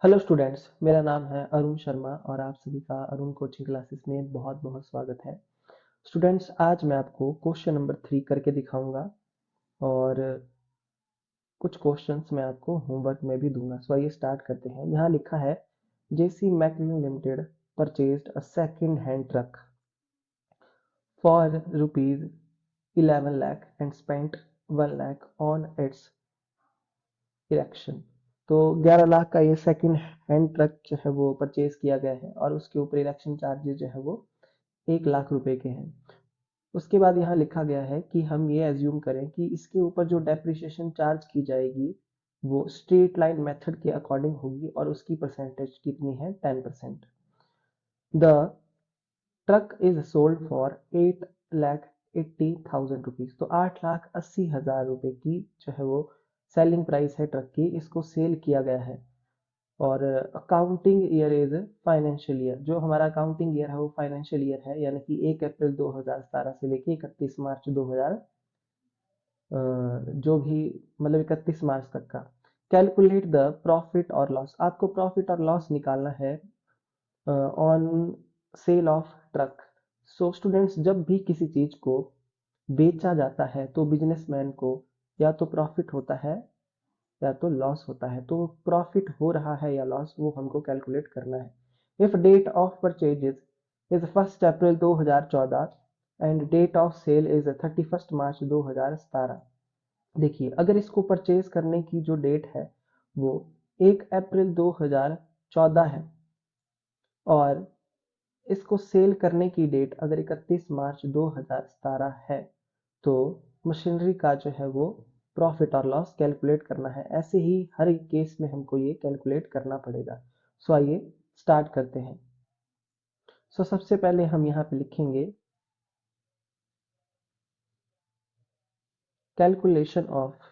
Hello students, मेरा नाम है अरुण शर्मा और आप सभी का अरुण कोचिंग क्लासेस में बहुत बहुत स्वागत है। स्टूडेंट्स, आज मैं आपको क्वेश्चन नंबर 3 करके दिखाऊंगा और कुछ क्वेश्चंस मैं आपको होमवर्क में भी दूंगा। सो आइए स्टार्ट करते हैं। यहाँ लिखा है J C Maclean limited purchased a second hand truck for rupees 11 lakh and spent 1 lakh on its erection. तो 11 लाख का ये सेकंड हैंड ट्रक जो है वो परचेज किया गया है और उसके ऊपर इलेक्शन चार्जेस जो है वो 1 लाख रुपए के हैं। उसके बाद यहाँ लिखा गया है कि हम ये एज्यूम करें कि इसके ऊपर जो डेप्रिसिएशन चार्ज की जाएगी वो स्ट्रेट लाइन मेथड के अकॉर्डिंग होगी और उसकी परसेंटेज कितनी है, 10%। The truck is sold for 8 lakh 80,000 rupees. तो 8 लाख 80 हजार रुपए की जो है वो सेलिंग प्राइस है ट्रक की, इसको सेल किया गया है। और accounting year is financial year. जो हमारा अकाउंटिंग ईयर है वो फाइनेंशियल ईयर है, यानी कि 1 अप्रैल 2017 से लेके 31 मार्च 2000 जो भी मतलब 31 मार्च तक का। कैलकुलेट द प्रॉफिट और लॉस। आपको प्रॉफिट और लॉस निकालना है on sale of truck. So students, जब भी किसी चीज को बेचा जाता है तो बिजनेसमैन को या तो प्रॉफिट होता है या तो लॉस होता है। तो प्रॉफिट हो रहा है या लॉस, वो हमको कैलकुलेट करना है। If date of purchases is 1 April 2014 and date of sale is 31 March 2017। देखिए, अगर इसको परचेज करने की जो डेट है वो 1 अप्रैल 2014 है और इसको सेल करने की डेट अगर 31 मार्च 2017 है, तो मशीनरी का जो है वो प्रॉफिट और लॉस कैलकुलेट करना है। ऐसे ही हर एक केस में हमको ये कैलकुलेट करना पड़ेगा। सो आइए स्टार्ट करते हैं। सो सबसे पहले हम यहाँ पे लिखेंगे calculation of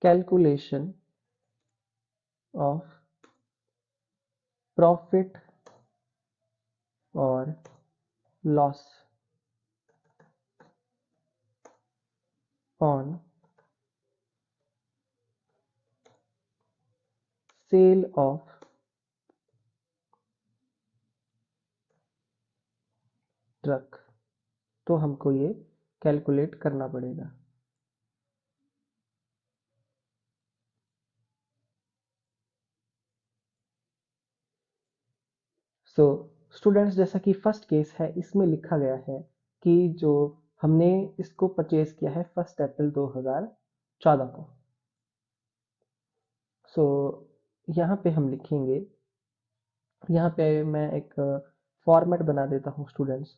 calculation of profit और loss on sale of truck. तो हमको ये कैलकुलेट करना पड़ेगा। सो स्टूडेंट्स, जैसा कि फर्स्ट केस है इसमें लिखा गया है कि जो हमने इसको परचेज किया है 1 अप्रैल 2014 को। सो यहाँ पे हम लिखेंगे, यहाँ पे मैं एक फॉर्मेट बना देता हूँ स्टूडेंट्स।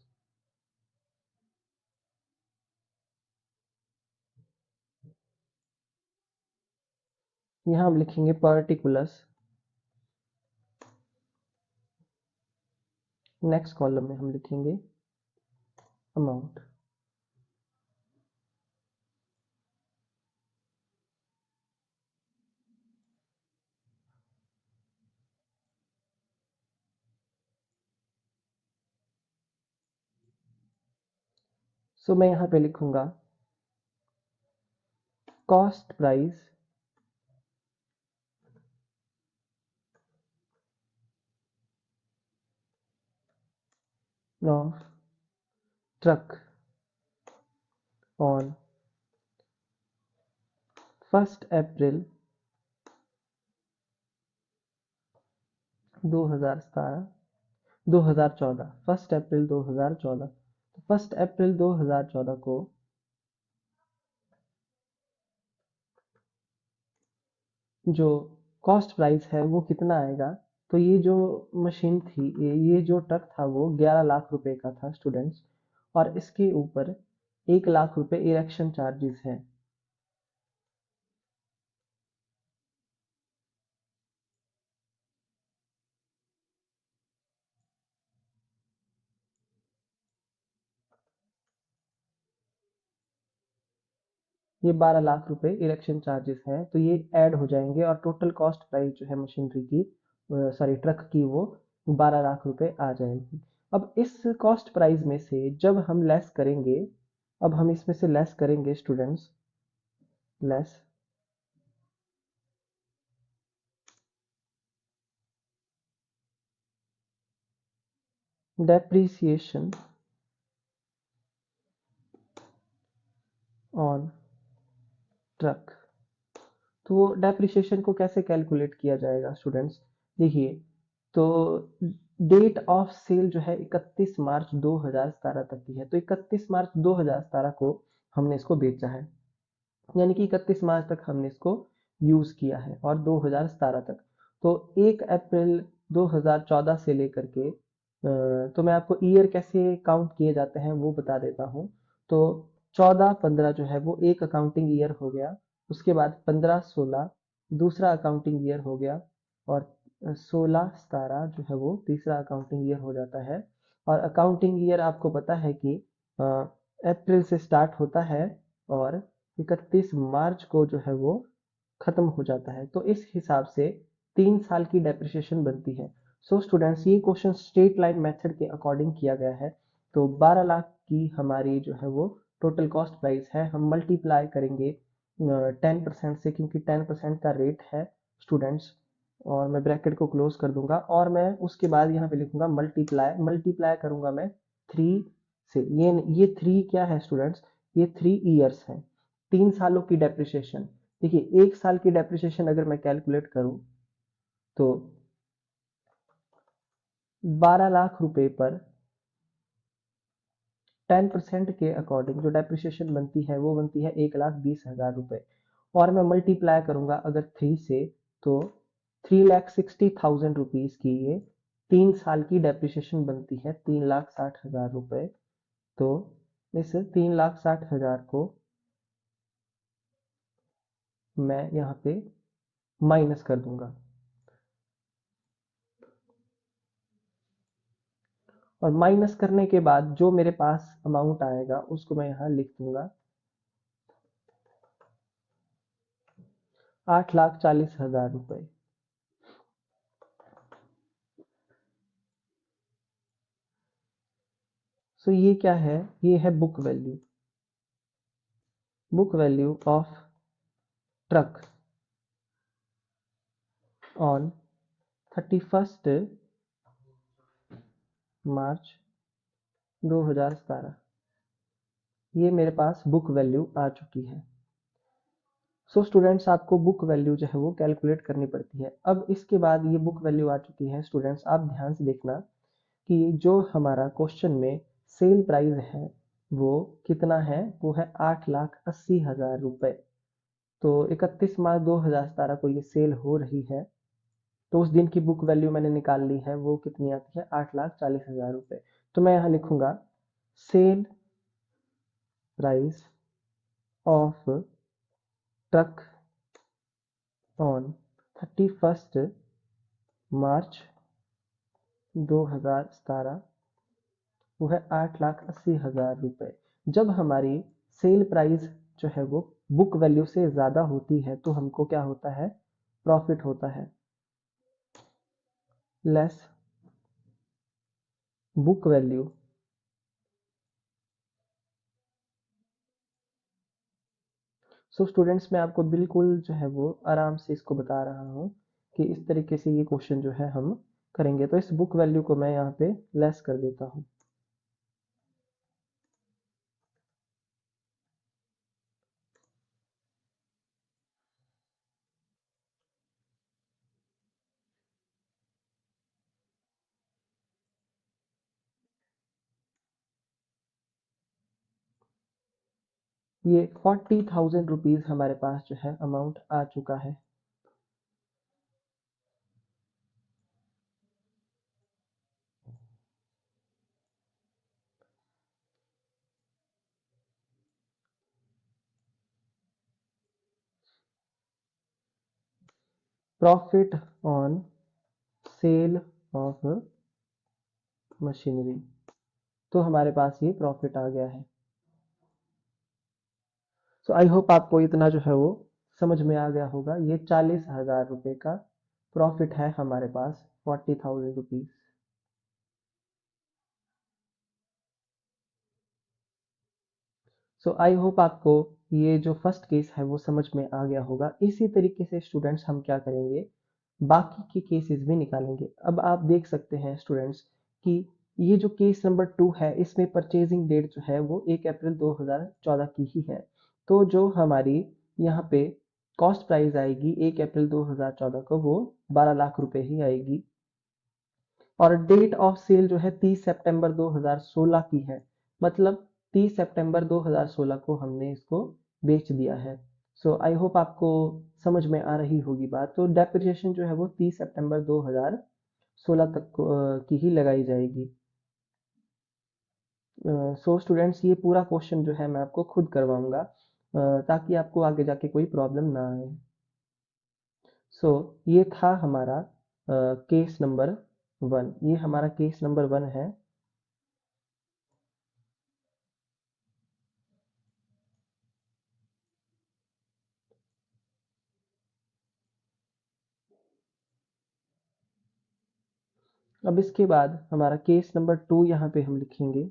यहाँ हम लिखेंगे पर्टिकुलर्स। नेक्स्ट कॉलम में हम लिखेंगे अमाउंट। सो मैं यहाँ पे लिखूंगा cost price of truck on 1 April 2017 2014। 1 April 2014। तो 1 अप्रैल 2014 को जो कॉस्ट प्राइस है वो कितना आएगा। तो ये जो मशीन थी, ये जो ट्रक था वो 11 लाख रुपए का था स्टूडेंट्स, और इसके ऊपर 1 लाख रुपए इरेक्शन चार्जेस है। ये 12 लाख रुपए इरेक्शन चार्जेस हैं, तो ये ऐड हो जाएंगे और टोटल कॉस्ट प्राइस जो है मशीनरी की, सॉरी ट्रक की, वो 12 लाख रुपए आ जाएगी। अब इस कॉस्ट प्राइस में से जब हम लेस करेंगे, अब हम इसमें से लेस करेंगे students, less depreciation on truck. तो वो डेप्रिसिएशन को कैसे कैलकुलेट किया जाएगा स्टूडेंट्स, देखिए, तो डेट ऑफ सेल जो है 31 मार्च 2017 तक की है, तो 31 मार्च 2017 को हमने इसको बेचा है, यानी कि 31 मार्च तक हमने इसको यूज किया है और 2017 तक। तो 1 अप्रैल 2014 से लेकर के तो मैं आपको ईयर कैसे काउंट किए जाते हैं वो बता देता हूँ। तो 14-15 जो है वो एक अकाउंटिंग ईयर हो गया, उसके बाद 15-16 दूसरा अकाउंटिंग ईयर हो गया, और 16-17 जो है वो तीसरा अकाउंटिंग ईयर हो जाता है। और अकाउंटिंग ईयर आपको पता है कि अप्रैल से स्टार्ट होता है और 31 मार्च को जो है वो खत्म हो जाता है, तो इस हिसाब से 3 साल की डेप्रिसिएशन बनती है। सो स्टूडेंट्स, ये क्वेश्चन स्ट्रेट लाइन मेथड के अकॉर्डिंग किया गया है। तो 12 लाख की हमारी जो है वो टोटल कॉस्ट प्राइस है, हम मल्टीप्लाई करेंगे 10% से, क्योंकि 10% का रेट है स्टूडेंट्स, और मैं ब्रैकेट को क्लोज कर दूंगा और मैं उसके बाद यहाँ पे लिखूंगा मल्टीप्लाई, मल्टीप्लाई करूंगा मैं 3 से। ये 3 क्या है स्टूडेंट्स, ये 3 ईयर्स है, 3 सालों की डेप्रिसिएशन। देखिए, 1 साल की डेप्रिसिएशन अगर मैं कैलकुलेट करूं तो 12 लाख रुपए पर 10% के अकॉर्डिंग जो डेप्रिसिएशन बनती है वो बनती है 1,20,000 रुपए, और मैं मल्टीप्लाई करूंगा अगर 3 से, तो 3,60,000 रुपीज की ये 3 साल की डेप्रिसिएशन बनती है, 3,60,000 रुपए। तो इस 3,60,000 को मैं यहाँ पे माइनस कर दूंगा, और माइनस करने के बाद जो मेरे पास अमाउंट आएगा उसको मैं यहाँ लिख दूंगा, 8,40,000 रुपए। सो ये क्या है, ये है book value, book value of truck on 31 March 2017। ये मेरे पास बुक वैल्यू आ चुकी है। सो स्टूडेंट्स, आपको बुक वैल्यू जो है वो कैलकुलेट करनी पड़ती है। अब इसके बाद ये बुक वैल्यू आ चुकी है स्टूडेंट्स, आप ध्यान से देखना कि जो हमारा क्वेश्चन में सेल प्राइस है वो कितना है, वो है 8,80,000 रुपए। तो 31 मार्च 2017 को ये सेल हो रही है, तो उस दिन की बुक वैल्यू मैंने निकाल ली है, वो कितनी आती है, 8,40,000 रुपए। तो मैं यहाँ लिखूंगा sale price of truck on 31 March 2017, वो है 8,80,000 रुपए। जब हमारी सेल प्राइस जो है वो बुक वैल्यू से ज्यादा होती है तो हमको क्या होता है, प्रॉफिट होता है, less book value. So students, मैं आपको बिल्कुल जो है वो आराम से इसको बता रहा हूँ कि इस तरीके से ये क्वेश्चन जो है हम करेंगे। तो इस बुक वैल्यू को मैं यहाँ पे लेस कर देता हूँ। ये 40,000 रुपीज हमारे पास जो है अमाउंट आ चुका है। Profit on sale of machinery, तो हमारे पास ये प्रॉफिट आ गया है। सो आई होप आपको इतना जो है वो समझ में आ गया होगा। ये 40,000 रुपये का प्रॉफिट है हमारे पास, 40,000 रुपीज। सो आई होप आपको ये जो फर्स्ट केस है वो समझ में आ गया होगा। इसी तरीके से स्टूडेंट्स हम क्या करेंगे, बाकी के केसेस भी निकालेंगे। अब आप देख सकते हैं स्टूडेंट्स कि ये जो केस नंबर 2 है, इसमें परचेजिंग डेट जो है वो 1 अप्रैल 2014 की ही है। तो जो हमारी यहाँ पे कॉस्ट प्राइस आएगी 1 अप्रैल 2014 को, वो 12 लाख रुपए ही आएगी। और डेट ऑफ सेल जो है 30 सितंबर 2016 की है। मतलब 30 सितंबर 2016 को हमने इसको बेच दिया है। सो आई होप आपको समझ में आ रही होगी बात। तो डेप्रिसिएशन जो है वो 30 सितंबर 2016 तक की ही लगाई जाएगी। सो स्टूडेंट्स, ये पूरा क्वेश्चन जो है मैं आपको खुद करवाऊंगा, ताकि आपको आगे जाके कोई प्रॉब्लम ना आए। सो ये था हमारा केस नंबर 1। ये हमारा केस नंबर 1 है। अब इसके बाद हमारा केस नंबर 2 यहाँ पे हम लिखेंगे।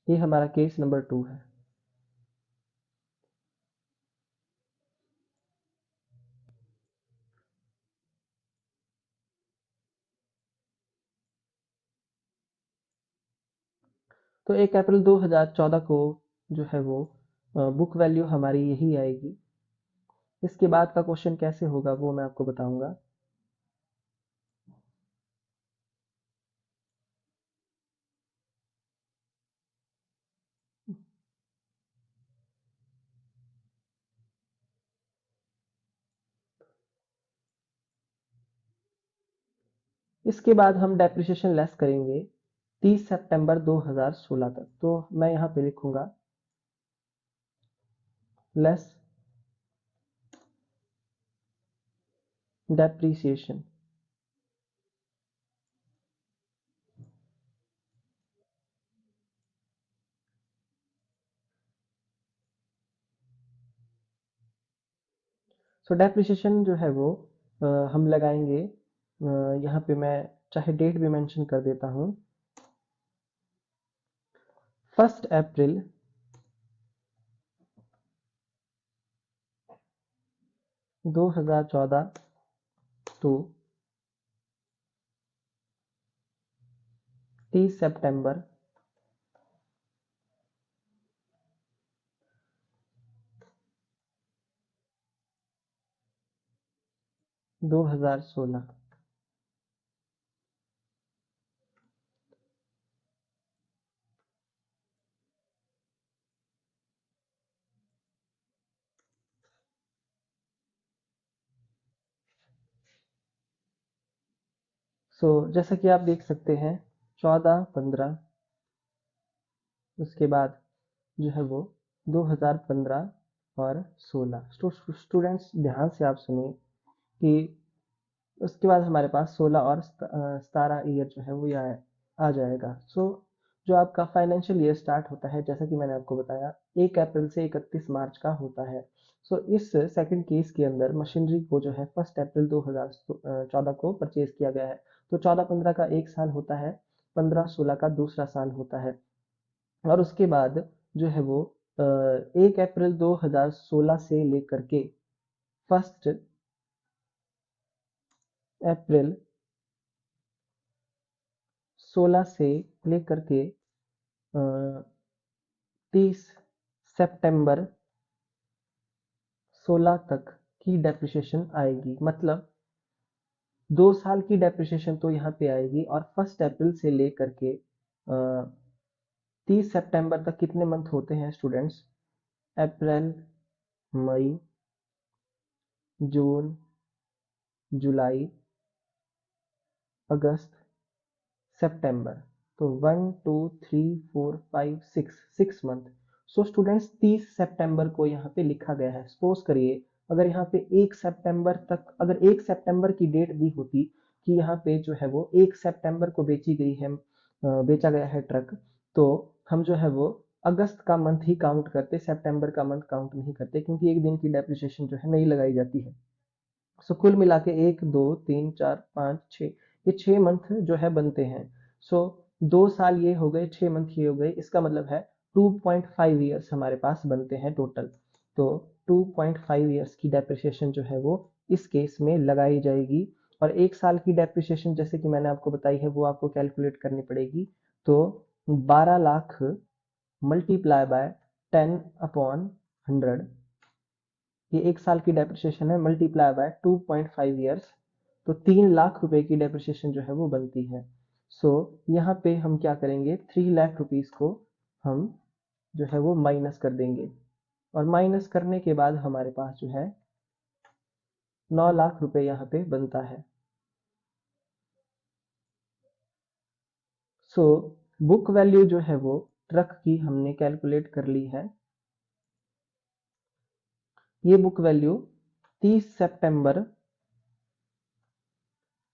ये हमारा केस नंबर 2 है। तो 1 अप्रैल 2014 को जो है वो बुक वैल्यू हमारी यही आएगी। इसके बाद का क्वेश्चन कैसे होगा वो मैं आपको बताऊंगा। इसके बाद हम डेप्रिसिएशन लेस करेंगे 30 सितंबर 2016 तक। तो मैं यहाँ पे लिखूंगा लेस डेप्रिसिएशन। सो डेप्रिसिएशन जो है वो हम लगाएंगे, यहाँ पे मैं चाहे डेट भी मेंशन कर देता हूँ, 1 अप्रैल 2014 टू 30 सितंबर 2016। सो जैसा कि आप देख सकते हैं 14, 15, उसके बाद जो है वो 2015 और 16। स्टूडेंट्स ध्यान से आप सुनिए कि उसके बाद हमारे पास 16 और 17 ईयर जो है वो ये आ जाएगा। सो जो आपका फाइनेंशियल ईयर स्टार्ट होता है, जैसा कि मैंने आपको बताया, 1 अप्रैल से 31 मार्च का होता है। सो इस सेकंड केस के अंदर मशीनरी को जो है 1 अप्रैल 2014 को परचेज किया गया है। तो 14-15 का एक साल होता है, 15-16 का दूसरा साल होता है। और उसके बाद जो है वो 1 अप्रैल 2016 से लेकर के 1 अप्रैल 16 से लेकर के 30 सितंबर 16 तक की डेप्रिसिएशन आएगी। मतलब 2 साल की डेप्रिसिएशन तो यहाँ पे आएगी। और 1 अप्रैल से लेकर के 30 सितंबर तक कितने मंथ होते हैं स्टूडेंट्स? अप्रैल, मई, जून, जुलाई, अगस्त, सितंबर। तो 1, 2, 3, 4, 5, 6 मंथ। सो स्टूडेंट्स 30 सितंबर को यहाँ पे लिखा गया है। सपोज करिए अगर यहाँ पे 1 सितंबर तक, अगर 1 सितंबर की डेट दी होती कि यहाँ पे जो है वो 1 सितंबर को बेची गई है, बेचा गया है ट्रक, तो हम जो है वो अगस्त का मंथ ही काउंट करते, सितंबर का मंथ काउंट नहीं करते, क्योंकि एक दिन की डेप्रिसिएशन जो है नहीं लगाई जाती है। सो कुल मिला के 1 2 3 4 5 6, ये 6 मंथ जो है बनते हैं। सो 2 साल ये हो गए, 6 मंथ ये हो गए, इसका मतलब है 2.5 ईयर्स हमारे पास बनते हैं टोटल। तो 2.5 ईयर्स की डेप्रिसिएशन जो है वो इस केस में लगाई जाएगी। और 1 साल की डेप्रिसिएशन जैसे कि मैंने आपको बताई है वो आपको कैलकुलेट करनी पड़ेगी। तो 12 लाख मल्टीप्लाई बाय 10/100, ये 1 साल की डेप्रिसिएशन है, मल्टीप्लाई बाय 2.5 ईयर्स, तो 3 लाख रुपए की डेप्रिसिएशन जो है वो बनती है। सो यहाँ पे हम क्या करेंगे, 3 लाख रुपीज को हम जो है वो माइनस कर देंगे, और माइनस करने के बाद हमारे पास जो है 9 लाख रुपए यहाँ पे बनता है। सो बुक वैल्यू जो है वो ट्रक की हमने कैलकुलेट कर ली है। ये बुक वैल्यू 30 सितंबर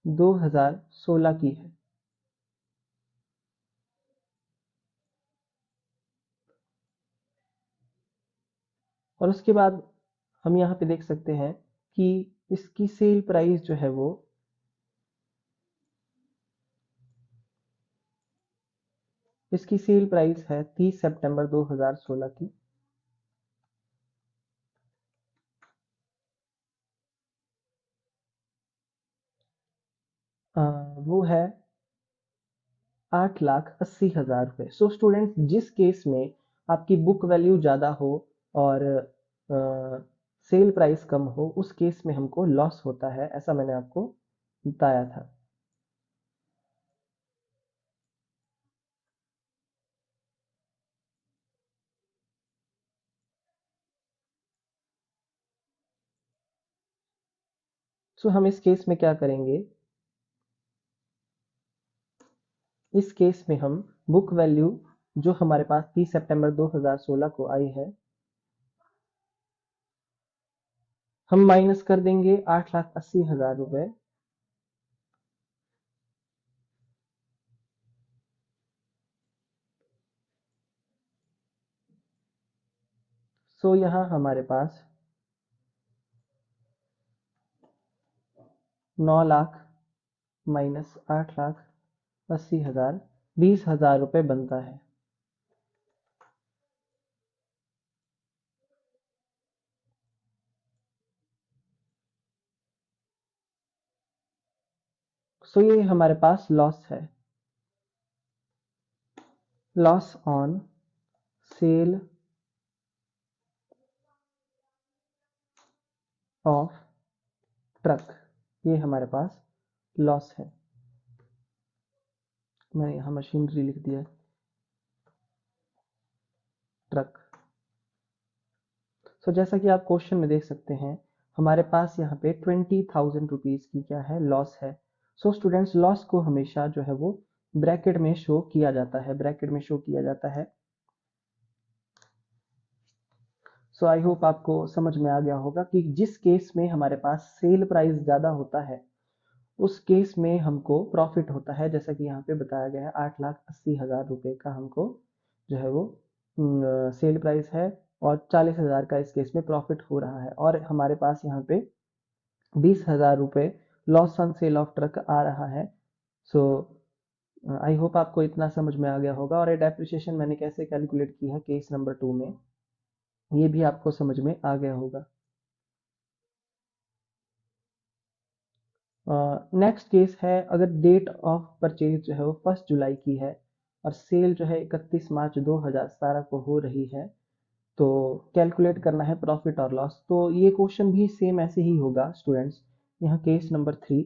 2016 की है। और उसके बाद हम यहाँ पे देख सकते हैं कि इसकी सेल प्राइस जो है वो इसकी सेल प्राइस है 30 सितंबर 2016 की। वो है 8,80,000 रुपये। सो स्टूडेंट्स, जिस केस में आपकी बुक वैल्यू ज़्यादा हो और सेल प्राइस कम हो, उस केस में हमको लॉस होता है, ऐसा मैंने आपको बताया था। सो हम इस केस में क्या करेंगे, इस केस में हम बुक वैल्यू जो हमारे पास 30 सितंबर 2016 को आई है, हम माइनस कर देंगे 8,80,000 रुपये। सो यहाँ हमारे पास 9 लाख माइनस 8,80,000, 20,000 रुपये बनता है। सो ये हमारे पास लॉस है, loss on sale of truck, ये हमारे पास लॉस है। मैंने यहाँ मशीनरी लिख दिया, ट्रक। सो जैसा कि आप क्वेश्चन में देख सकते हैं, हमारे पास यहाँ पे 20,000 रुपीज की क्या है, लॉस है। सो स्टूडेंट्स, लॉस को हमेशा जो है वो ब्रैकेट में शो किया जाता है, ब्रैकेट में शो किया जाता है। सो आई होप आपको समझ में आ गया होगा कि जिस केस में हमारे पास सेल प्राइस ज़्यादा होता है, उस केस में हमको प्रॉफिट होता है, जैसा कि यहाँ पे बताया गया है 8,80,000 रुपये का हमको जो है वो सेल प्राइस है, और 40,000 का इस केस में प्रॉफिट हो रहा है, और हमारे पास यहाँ पे 20,000 रुपये loss on sale of truck आ रहा है। सो आई होप आपको इतना समझ में आ गया होगा, और ये डेप्रिसिएशन मैंने कैसे कैलकुलेट की है केस नंबर 2 में, ये भी आपको समझ में आ गया होगा। नेक्स्ट केस है, अगर डेट ऑफ परचेज जो है वो 1 जुलाई की है, और सेल जो है 31 मार्च 2017 को हो रही है, तो कैलकुलेट करना है प्रॉफिट और लॉस। तो ये क्वेश्चन भी सेम ऐसे ही होगा स्टूडेंट्स। यहाँ केस नंबर 3,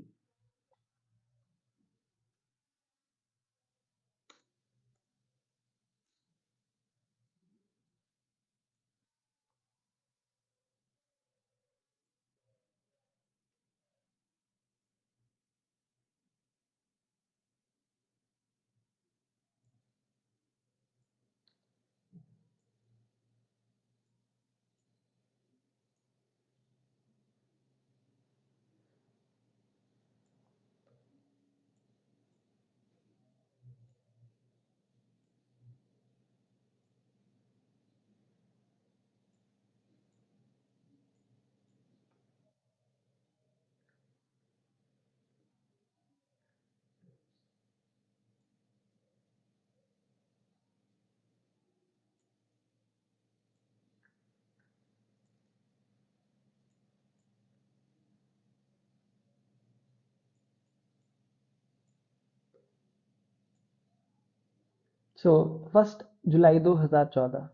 सो 1 जुलाई 2014,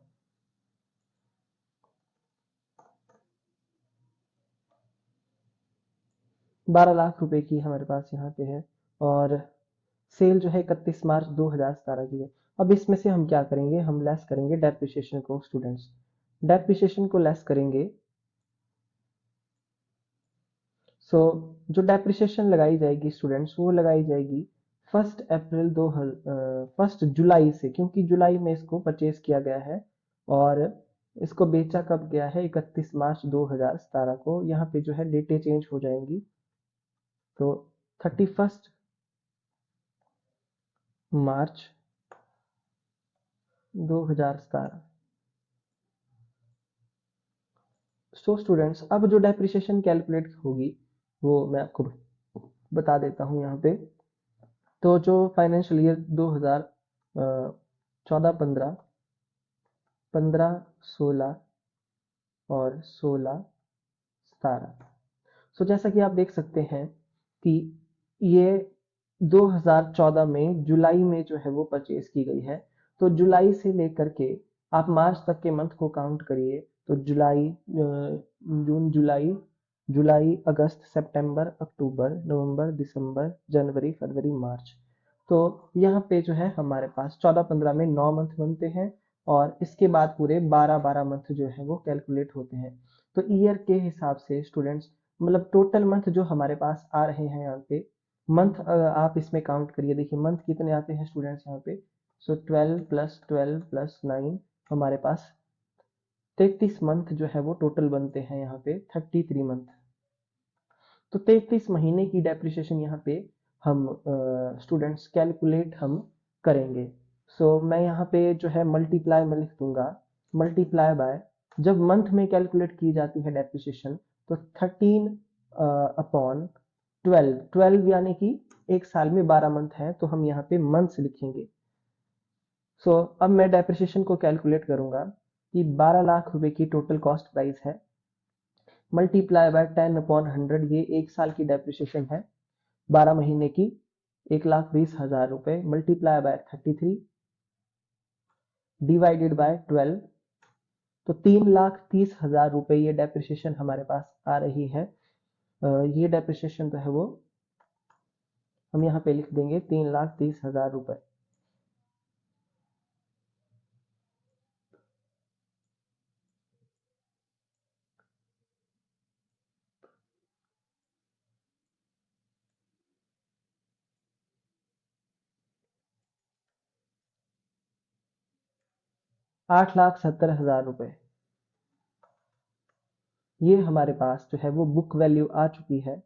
12 लाख रुपए की हमारे पास यहाँ पे है। और सेल जो है 31 मार्च 2017 की है। अब इसमें से हम क्या करेंगे, हम लेस करेंगे डेप्रिसिएशन को स्टूडेंट्स। डेप्रिसिएशन को लेस करेंगे। सो जो डेप्रिसिएशन लगाई जाएगी स्टूडेंट्स, वो लगाई जाएगी 1 जुलाई से, क्योंकि जुलाई में इसको परचेज किया गया है और इसको बेचा कब गया है, 31 मार्च 2017 को। यहाँ पे जो है डेटें चेंज हो जाएंगी। तो 31 मार्च 2017। सो स्टूडेंट्स, अब जो डेप्रिसिएशन कैलकुलेट होगी वो मैं आपको बता देता हूँ यहाँ पे। तो जो फाइनेंशियल ईयर 2014-15, 15-16 और 16-17। सो जैसा कि आप देख सकते हैं कि ये 2014 में जुलाई में जो है वो परचेज की गई है। तो जुलाई से लेकर के आप मार्च तक के मंथ को काउंट करिए। तो जुलाई, जून, जुलाई, जुलाई, अगस्त, सितंबर, अक्टूबर, नवंबर, दिसंबर, जनवरी, फरवरी, मार्च। तो यहाँ पे जो है हमारे पास 14-15 में 9 मंथ बनते हैं और इसके बाद पूरे 12-12 मंथ जो है वो कैलकुलेट होते हैं। तो ईयर के हिसाब से स्टूडेंट्स, मतलब टोटल मंथ जो हमारे पास आ रहे हैं यहाँ पे, मंथ आप इसमें काउंट करिए। देखिए मंथ कितने आते हैं स्टूडेंट्स यहाँ पे। सो 12 + 12 + 9 हमारे पास 33 मंथ जो है वो टोटल बनते हैं यहाँ पे, 33 मंथ। तो 33 महीने की डेप्रिसिएशन यहाँ पे हम स्टूडेंट्स कैलकुलेट हम करेंगे। मैं यहाँ पे जो है मल्टीप्लाई में लिख दूंगा, मल्टीप्लाई बाय, जब मंथ में कैलकुलेट की जाती है डेप्रिसिएशन तो 13/12, 12 यानी कि एक साल में 12 मंथ है तो हम यहाँ पे मंथ्स लिखेंगे। अब मैं डेप्रिसिएशन को कैलकुलेट करूंगा कि 12 लाख रुपए की टोटल कॉस्ट प्राइस है, मल्टीप्लाई बाय 10/100, ये एक साल की डेप्रिसिएशन है, 12 महीने की 1,20,000 रुपए, मल्टीप्लाई बाय 33 डिवाइडेड बाय 12। तो 3,30,000 रुपए ये डेप्रिसिएशन हमारे पास आ रही है। ये डेप्रिसिएशन जो है वो हम यहाँ पे लिख देंगे 3,30,000 रुपए। 8,70,000 रुपए ये हमारे पास जो है वो बुक वैल्यू आ चुकी है।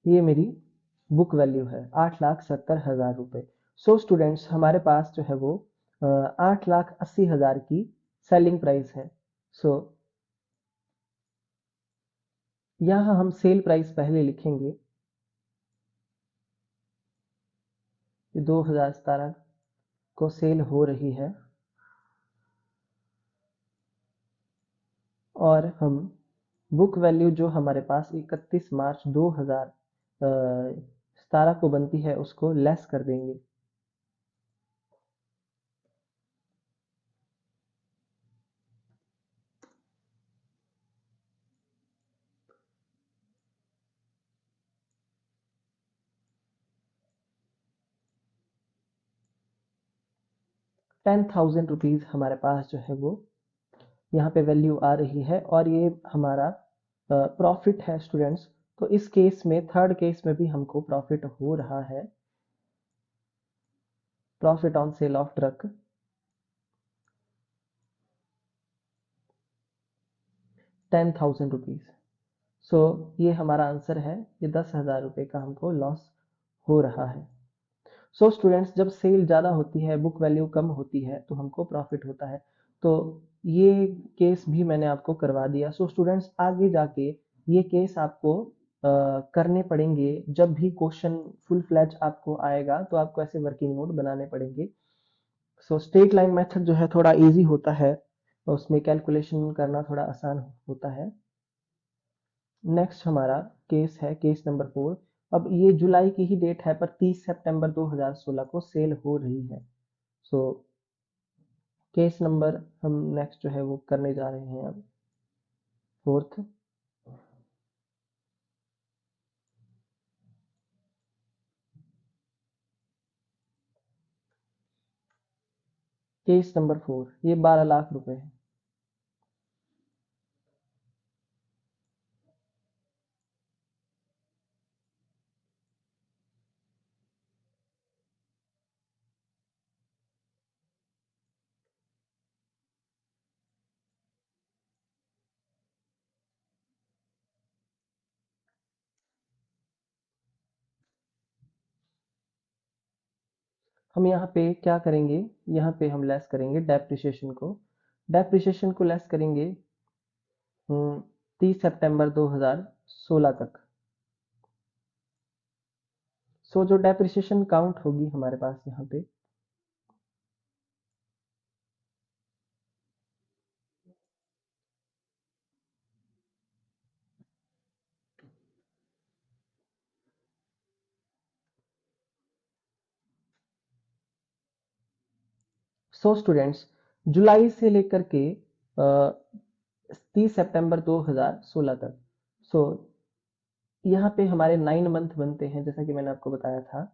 ये मेरी बुक वैल्यू है 8,70,000 रुपए। स्टूडेंट्स, हमारे पास जो है वो 8,80,000 की सेलिंग प्राइस है। सो यहाँ हम सेल प्राइस पहले लिखेंगे, 2017 को सेल हो रही है और हम बुक वैल्यू जो हमारे पास 31 मार्च 2017 को बनती है उसको लेस कर देंगे। 10,000 रुपीज हमारे पास जो है वो यहाँ पे वैल्यू आ रही है और ये हमारा प्रॉफिट है स्टूडेंट्स। तो इस केस में, थर्ड केस में भी हमको प्रॉफिट हो रहा है, profit on sale of truck, 10,000 rupees. ये हमारा आंसर है, ये 10,000 रुपए का हमको लॉस हो रहा है। स्टूडेंट्स, जब सेल ज़्यादा होती है, बुक वैल्यू कम होती है तो हमको प्रॉफिट होता है। तो ये केस भी मैंने आपको करवा दिया। स्टूडेंट्स, आगे जाके ये केस आपको करने पड़ेंगे जब भी क्वेश्चन फुल फ्लैज आपको आएगा, तो आपको ऐसे वर्किंग नोट बनाने पड़ेंगे। सो स्ट्रेट लाइन मेथड जो है थोड़ा इजी होता है, तो उसमें कैलकुलेशन करना थोड़ा आसान होता है। नेक्स्ट हमारा केस है केस नंबर 4। अब ये जुलाई की ही डेट है, पर 30 सितंबर 2016 को सेल हो रही है। सो केस नंबर हम नेक्स्ट जो है वो करने जा रहे हैं अब, फोर्थ। केस नंबर 4, ये 12 लाख रुपए है। हम यहाँ पे क्या करेंगे, यहाँ पे हम लेस करेंगे डेप्रिसिएशन को लेस करेंगे 30 सितंबर 2016 तक। सो जो डेप्रिसिएशन काउंट होगी हमारे पास यहाँ पे, सो स्टूडेंट्स जुलाई से लेकर के 30 सितंबर 2016 तक, सो यहाँ पे हमारे 9 मंथ बनते हैं, जैसा कि मैंने आपको बताया था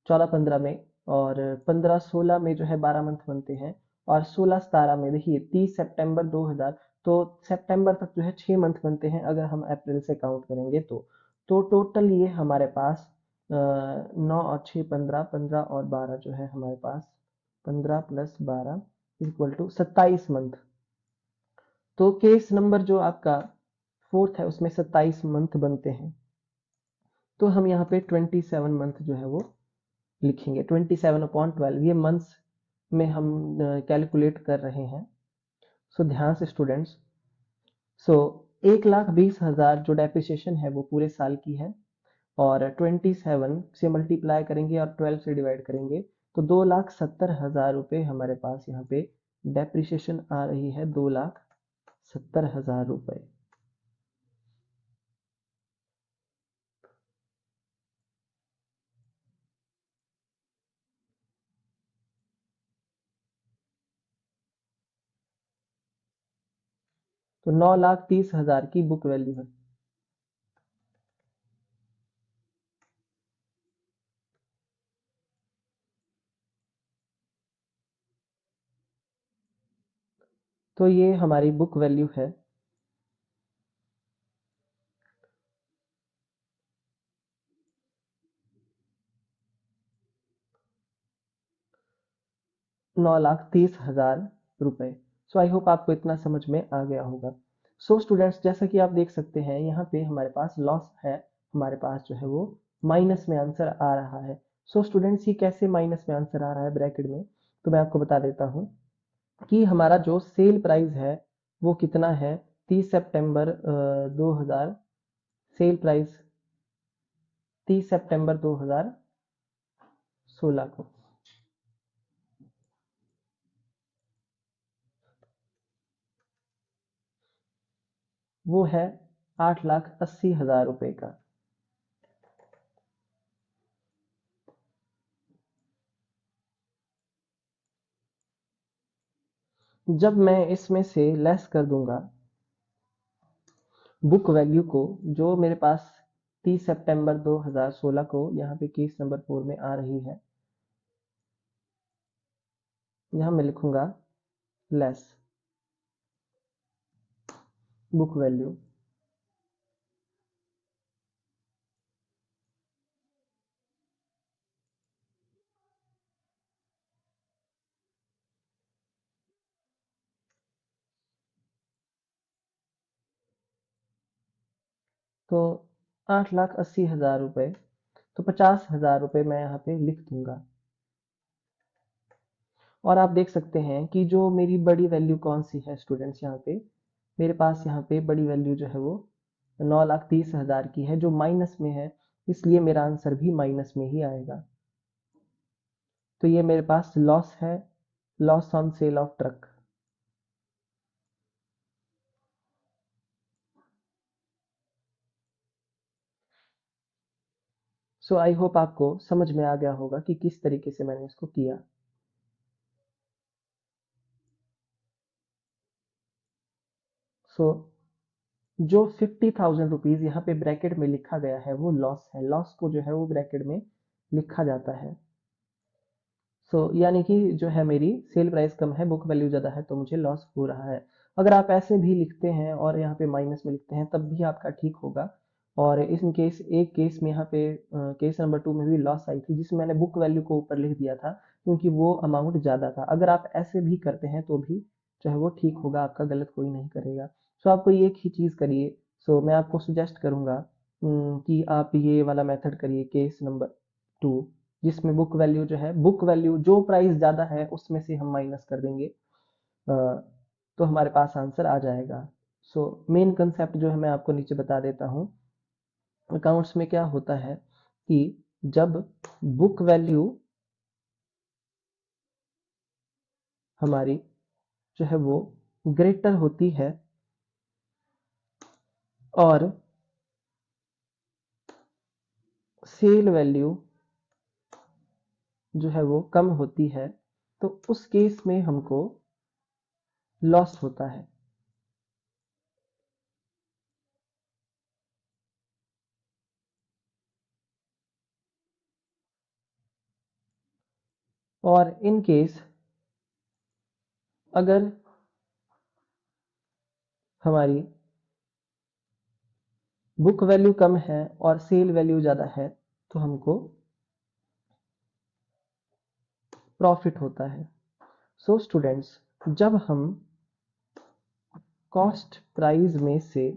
14-15 में, और 15-16 में जो है 12 मंथ बनते हैं, और 16-17 में देखिए 30 सितंबर 2000, तो सितंबर तक जो है 6 मंथ बनते हैं अगर हम अप्रैल से काउंट करेंगे तो टोटल ये हमारे पास 9 और 6 15, 15 और 12 जो है हमारे पास 15 प्लस 12 इक्वल टू 27 मंथ। तो केस नंबर जो आपका फोर्थ है उसमें 27 मंथ बनते हैं, तो हम यहाँ पे 27 मंथ जो है वो लिखेंगे। 27/12 ये मंथ्स में हम कैलकुलेट कर रहे हैं। सो ध्यान से स्टूडेंट्स, सो 1,20,000 जो डेप्रिसिएशन है वो पूरे साल की है, और 27 से मल्टीप्लाई करेंगे और 12 से डिवाइड करेंगे, तो 2,70,000 रुपये हमारे पास यहाँ पे डेप्रिसिएशन आ रही है, 2,70,000 रुपये। तो 9,30,000 की बुक वैल्यू है। तो ये हमारी बुक वैल्यू है। ₹9,30,000। सो आई होप आपको इतना समझ में आ गया होगा। सो स्टूडेंट्स जैसा कि आप देख सकते हैं यहाँ पे हमारे पास लॉस है, हमारे पास जो है वो माइनस में आंसर आ रहा है। सो स्टूडेंट्स ये कैसे माइनस में आंसर आ रहा है ब्रैकेट में, तो मैं आपको बता देता हूँ कि हमारा जो सेल प्राइस है वो कितना है, 30 सितंबर 2000, सेल प्राइस 30 सितंबर 2016 को, वो है 8,80,000 रुपए का। जब मैं इसमें से लेस कर दूंगा बुक वैल्यू को, जो मेरे पास 30 सितंबर 2016 को यहाँ पे केस नंबर 4 में आ रही है, यहाँ मैं लिखूंगा लेस बुक वैल्यू। तो 8,80,000 रुपए, तो 50,000 रुपए मैं यहाँ पे लिख दूंगा। और आप देख सकते हैं कि जो मेरी बड़ी वैल्यू कौन सी है स्टूडेंट्स यहाँ पे, मेरे पास यहाँ पे बड़ी वैल्यू जो है वो 9,30,000 की है जो माइनस में है, इसलिए मेरा आंसर भी माइनस में ही आएगा। तो ये मेरे पास लॉस है, loss on sale of truck. So I hope आपको समझ में आ गया होगा कि किस तरीके से मैंने इसको किया। सो जो 50,000 रुपीज यहाँ पे ब्रैकेट में लिखा गया है वो लॉस है, लॉस को जो है वो ब्रैकेट में लिखा जाता है। यानी कि जो है मेरी सेल प्राइस कम है, बुक वैल्यू ज़्यादा है, तो मुझे लॉस हो रहा है। अगर आप ऐसे भी लिखते हैं और यहाँ पे माइनस में लिखते हैं तब भी आपका ठीक होगा। और इन केस एक केस में यहाँ पे केस नंबर 2 में भी लॉस आई थी जिसमें मैंने बुक वैल्यू को ऊपर लिख दिया था क्योंकि वो अमाउंट ज़्यादा था। अगर आप ऐसे भी करते हैं तो भी जो है वो ठीक होगा, आपका गलत कोई नहीं करेगा। आप कोई एक ही चीज़ करिए। मैं आपको सुजेस्ट करूंगा कि आप ये वाला मेथड करिए, केस नंबर 2, जिसमें बुक वैल्यू जो है, बुक वैल्यू जो प्राइस ज़्यादा है उसमें से हम माइनस कर देंगे, तो हमारे पास आंसर आ जाएगा। मेन कंसेप्ट जो है मैं आपको नीचे बता देता हूँ। अकाउंट्स में क्या होता है कि जब बुक वैल्यू हमारी जो है वो ग्रेटर होती है और सेल वैल्यू जो है वो कम होती है, तो उस केस में हमको लॉस होता है। और इन केस अगर हमारी बुक वैल्यू कम है और सेल वैल्यू ज़्यादा है तो हमको प्रॉफिट होता है। स्टूडेंट्स, जब हम कॉस्ट प्राइस में से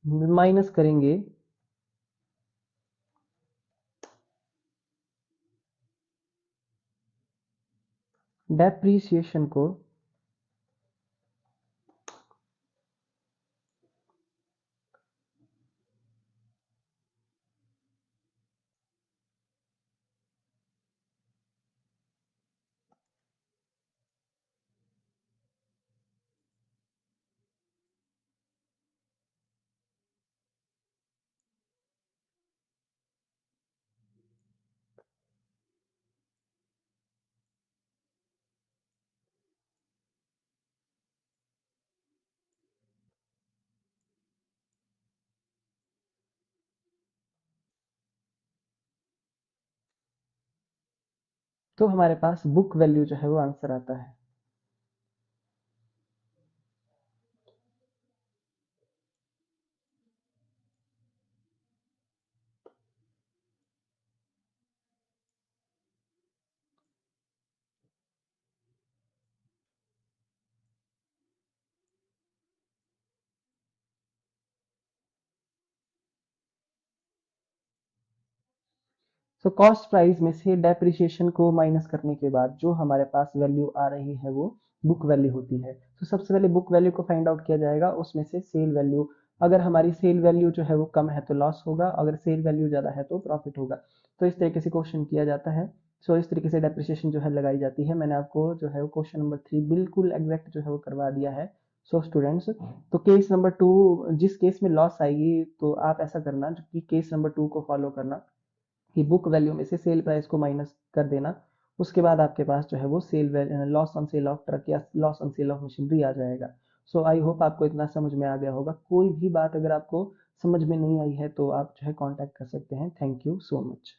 माइनस करेंगे डेप्रीसिएशन को, तो हमारे पास बुक वैल्यू जो है वो आंसर आता है। कॉस्ट प्राइस में से डेप्रिसिएशन को माइनस करने के बाद जो हमारे पास वैल्यू आ रही है वो बुक वैल्यू होती है। सबसे पहले बुक वैल्यू को फाइंड आउट किया जाएगा, उसमें से सेल वैल्यू, अगर हमारी सेल वैल्यू जो है वो कम है तो लॉस होगा, अगर सेल वैल्यू ज़्यादा है तो प्रॉफिट होगा। तो इस तरीके से क्वेश्चन किया जाता है। इस तरीके से डेप्रिसिएशन जो है लगाई जाती है। मैंने आपको जो है वो क्वेश्चन नंबर 3 बिल्कुल एग्जैक्ट जो है वो करवा दिया है। स्टूडेंट्स, तो केस नंबर 2, जिस केस में लॉस आएगी तो आप ऐसा करना कि केस नंबर 2 को फॉलो करना कि बुक वैल्यू में से सेल प्राइस को माइनस कर देना। उसके बाद आपके पास जो है वो sale loss on sale of truck या loss on sale of machinery आ जाएगा। आई होप आपको इतना समझ में आ गया होगा। कोई भी बात अगर आपको समझ में नहीं आई है तो आप जो है कांटेक्ट कर सकते हैं। Thank you so much.